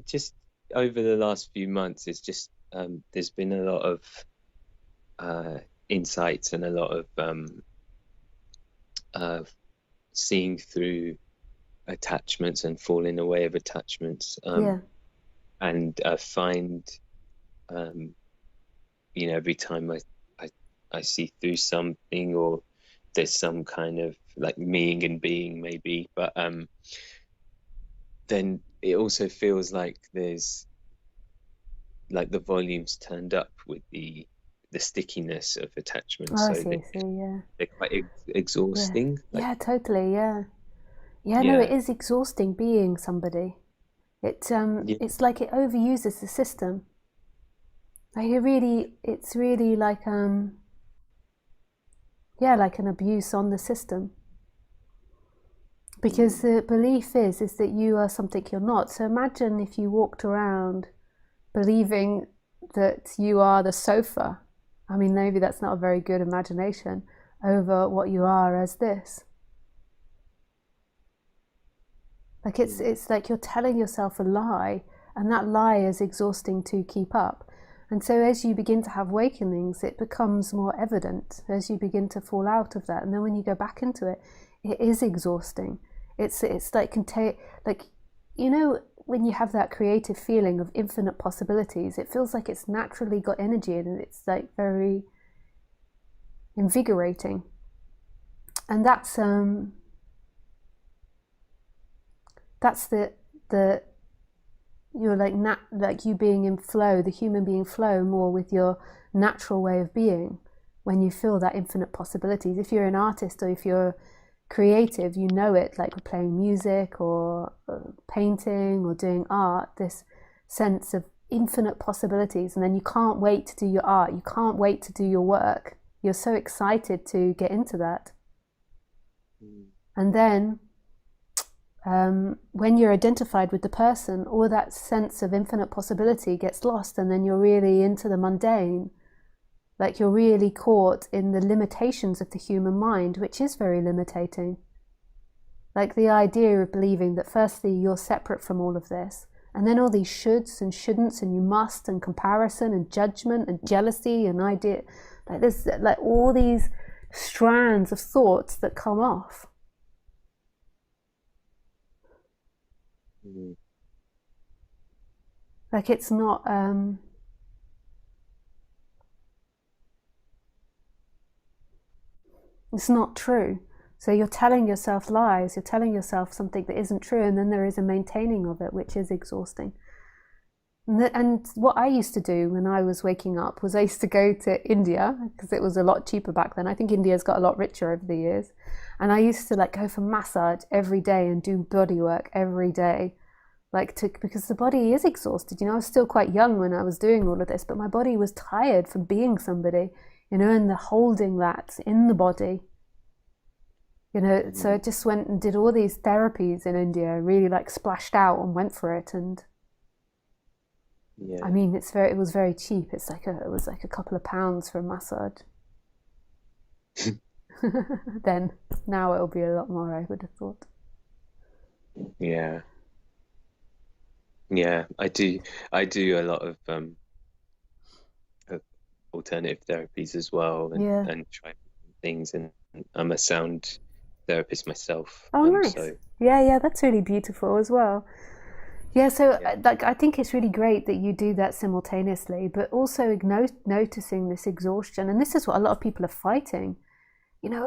Just over the last few months, it's just there's been a lot of uh, insights and a lot of uh, seeing through attachments and falling away of attachments. Yeah. And I find, um, every time I I see through something, or there's some kind of like meaning in being, maybe, but then it also feels like there's like the volume's turned up with the stickiness of attachments, Oh, I so see, I see, yeah. they're quite Yeah. exhausting. Like, Yeah, totally, yeah. Yeah, no, it yeah, is exhausting being somebody. yeah, It's like it overuses the system. Like it really, it's really like yeah, like an abuse on the system. Because mm, the belief is that you are something you're not. So imagine if you walked around believing that you are the sofa. I mean, maybe that's not a very good imagination over what you are as this. Like mm, it's like you're telling yourself a lie, and that lie is exhausting to keep up. And so as you begin to have awakenings, it becomes more evident as you begin to fall out of that. And then when you go back into it, it is exhausting. It's like like you know when you have that creative feeling of infinite possibilities, it feels like it's naturally got energy and it's like very invigorating. And that's the you're like you being in flow, the human being flow more with your natural way of being when you feel that infinite possibilities. If you're an artist or if you're creative, you know it, like playing music or painting or doing art, this sense of infinite possibilities, and then you can't wait to do your art, you can't wait to do your work. You're so excited to get into that. mm, And then when you're identified with the person, all that sense of infinite possibility gets lost, and then you're really into the mundane. Like you're really caught in the limitations of the human mind, which is very limiting. Like the idea of believing that firstly you're separate from all of this, and then all these shoulds and shouldn'ts, and you must, and comparison, and judgment, and jealousy, and idea. Like there's like all these strands of thoughts that come off. mm, Like it's not true. So you're telling yourself lies, you're telling yourself something that isn't true, and then there is a maintaining of it, which is exhausting. And what I used to do when I was waking up was I used to go to India because it was a lot cheaper back then. I think India's got a lot richer over the years. And I used to like go for massage every day and do body work every day, like to because the body is exhausted. I was still quite young when I was doing all of this, but my body was tired from being somebody, and the holding that in the body. So I mm, just went and did all these therapies in India, really like splashed out and went for it. And I yeah. mean, it was very cheap. It was like a couple of pounds for a massage. Then now it'll be a lot more, I would have thought. Yeah, yeah. I do a lot of alternative therapies as well, and Yeah. try things. And I'm a sound therapist myself. Oh, nice. So Yeah, yeah, that's really beautiful as well. Yeah, so yeah, like I think it's really great that you do that simultaneously, but also noticing this exhaustion, and this is what a lot of people are fighting.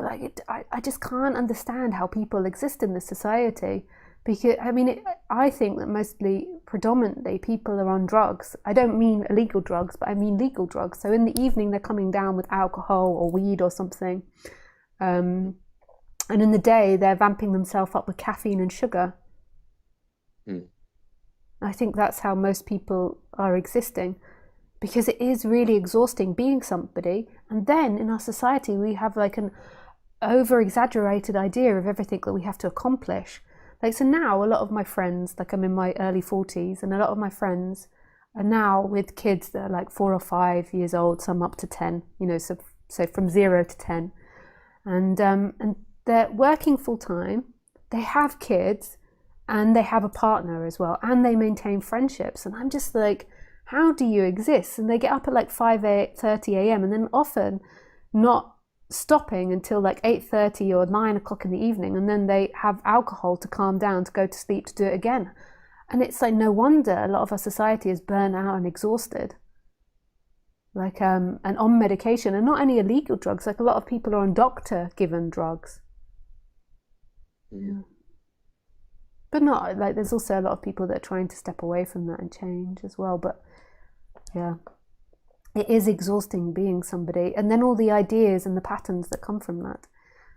Like I just can't understand how people exist in this society, because I mean, I think that mostly, predominantly, people are on drugs. I don't mean illegal drugs, but I mean legal drugs. So in the evening, they're coming down with alcohol or weed or something, um, and in the day, they're vamping themselves up with caffeine and sugar. mm, I think that's how most people are existing, because it is really exhausting being somebody. And then in our society, we have like an over exaggerated idea of everything that we have to accomplish. Like, so now a lot of my friends, like I'm in my early 40s, and a lot of my friends are now with kids that are like 4 or 5 years old, some up to 10, so from 0 to 10. And they're working full time, they have kids, and they have a partner as well, and they maintain friendships. And I'm just like, how do you exist? And they get up at like 5:30 a.m. and then often not stopping until like 8:30 or 9 o'clock in the evening, and then they have alcohol to calm down, to go to sleep, to do it again. And it's like, no wonder a lot of our society is burnt out and exhausted, like and on medication, and not any illegal drugs. Like a lot of people are on doctor given drugs. Yeah. But not like, there's also a lot of people that are trying to step away from that and change as well. But yeah, it is exhausting being somebody, and then all the ideas and the patterns that come from that.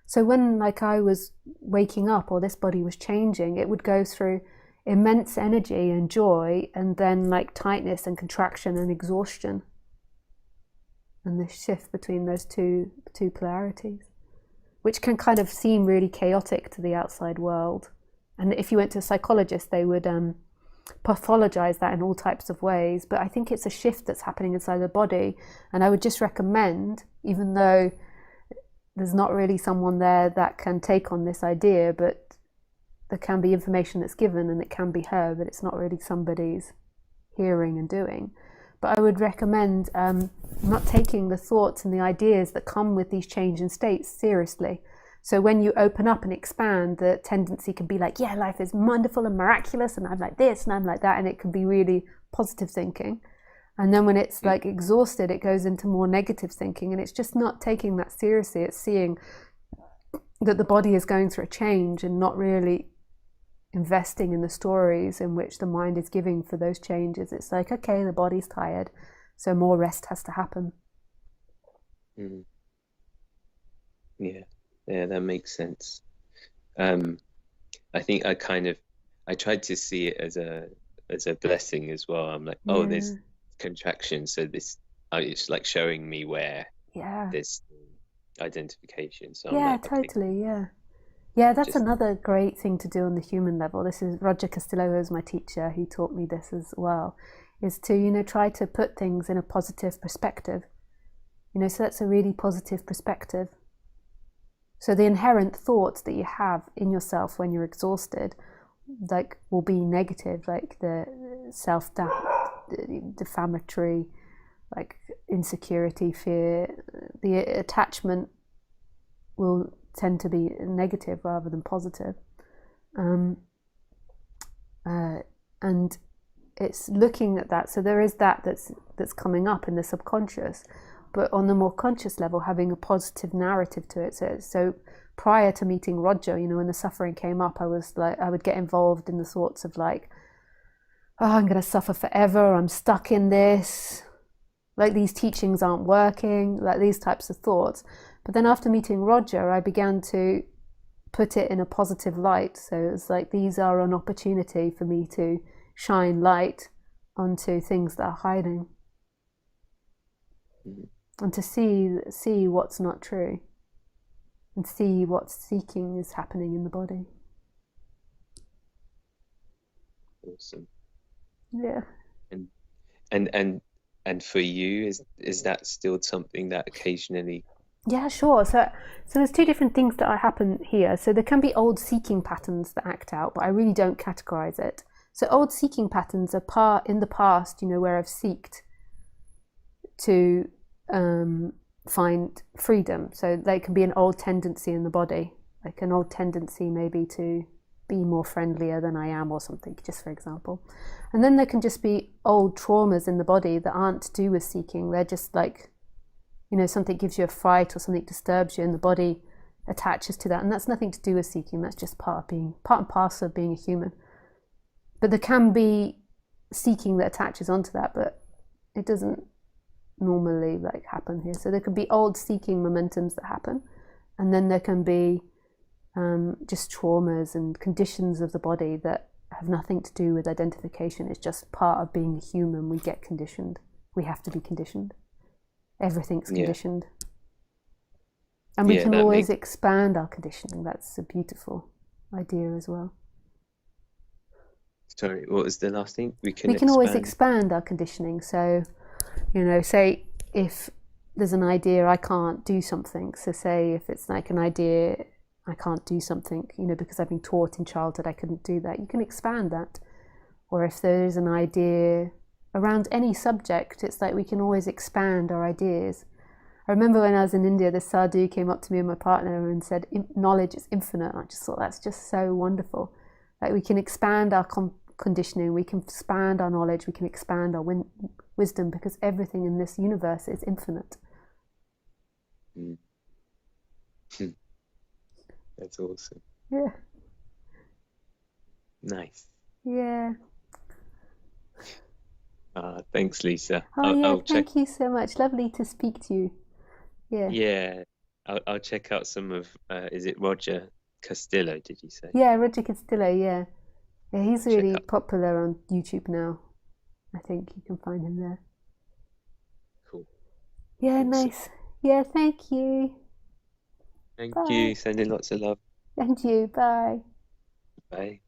So when like I was waking up or this body was changing, it would go through immense energy and joy, and then like tightness and contraction and exhaustion, and this shift between those two polarities, which can kind of seem really chaotic to the outside world. And if you went to a psychologist, they would pathologize that in all types of ways. But I think it's a shift that's happening inside the body. And I would just recommend, even though there's not really someone there that can take on this idea, but there can be information that's given and it can be heard, but it's not really somebody's hearing and doing. But I would recommend not taking the thoughts and the ideas that come with these changing states seriously. So when you open up and expand, the tendency can be like, yeah, life is wonderful and miraculous, and I'm like this and I'm like that, and it can be really positive thinking. And then when it's like exhausted, it goes into more negative thinking, and it's just not taking that seriously. It's seeing that the body is going through a change and not really investing in the stories in which the mind is giving for those changes. It's like, okay, the body's tired, so more rest has to happen. Yeah, that makes sense. I think I tried to see it as a blessing as well. I'm like, oh, there's contraction, so this it's like showing me where there's identification. So I'm like, totally, yeah, that's another great thing to do on the human level. This is Roger Castillo, who's my teacher. He taught me this as well, is to try to put things in a positive perspective. So that's a really positive perspective. So the inherent thoughts that you have in yourself when you're exhausted, like, will be negative, like the self-defamatory, like insecurity, fear. The attachment will tend to be negative rather than positive. And it's looking at that. So there is that's coming up in the subconscious. But on the more conscious level, having a positive narrative to it. So prior to meeting Roger, when the suffering came up, I would get involved in the thoughts of like, oh, I'm going to suffer forever, I'm stuck in this, like these teachings aren't working, like these types of thoughts. But then after meeting Roger, I began to put it in a positive light. So it's like, these are an opportunity for me to shine light onto things that are hiding. And to see what's not true, and see what seeking is happening in the body. Awesome. Yeah. And for you, is that still something that occasionally? Yeah, sure. So there's two different things that happen here. So there can be old seeking patterns that act out, but I really don't categorize it. So old seeking patterns are in the past, where I've seeked to find freedom. So they can be an old tendency in the body, like an old tendency maybe to be more friendlier than I am or something, just for example. And then there can just be old traumas in the body that aren't to do with seeking. They're just like, something gives you a fright or something disturbs you and the body attaches to that. And that's nothing to do with seeking. That's just part and parcel of being a human. But there can be seeking that attaches onto that, but it doesn't normally like happen here. So there could be old seeking momentums that happen, and then there can be just traumas and conditions of the body that have nothing to do with identification. It's just part of being a human. We get conditioned. We have to be conditioned. Everything's conditioned. And we can always expand our conditioning. That's a beautiful idea as well. Sorry, what was the last thing? We can always expand our conditioning. So say if there's an idea I can't do something, so say if it's like an idea I can't do something, because I've been taught in childhood I couldn't do that. You can expand that. Or if there is an idea around any subject, it's like we can always expand our ideas. I remember when I was in India, this sadhu came up to me and my partner and said, knowledge is infinite. I just thought that's just so wonderful. Like we can expand our conditioning, we can expand our knowledge, we can expand our wisdom, because everything in this universe is infinite. Mm. That's awesome. Yeah. Nice. Yeah. Thanks, Lisa. Oh yeah, I'll check. thank you so much. Lovely to speak to you. Yeah. Yeah, I'll check out some of. Is it Roger Castillo? Did you say? Yeah, Roger Castillo, yeah. Yeah, he's Check really out. popular on YouTube now. I think you can find him there. Cool. Yeah, Awesome. nice. Yeah, thank you. Thank Bye. you. Sending lots of love. And you. Bye. Bye.